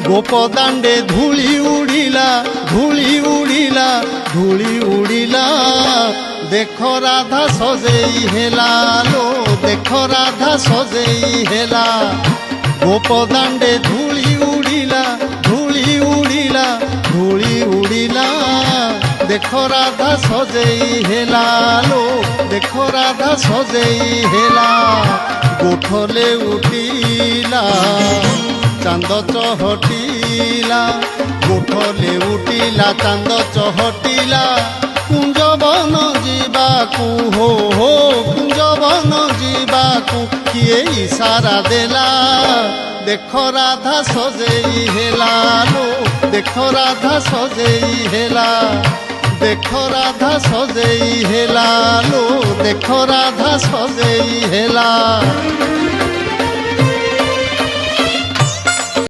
गोपदांडे धूली उड़िला धूली उड़िला धूली उड़िला देखो राधा सजेई हेला लो देखो राधा सजेई हेला गोपदांडे धूली उड़िला धूली उड़िला धूली उड़िला देखो राधा सजेई हेला लो देखो राधा सजेई हेला गोठले उठिला चांद चहटिला गोठले उठिला चांद चहटिला कुंजवन जीवाकू हो कुंजवन जीवाकू किए इशारा देला देखो राधा सजेई हेला लो देखो राधा सजेई हेला देखो राधा सजेई हेला लो देखो राधा सजेई हेला।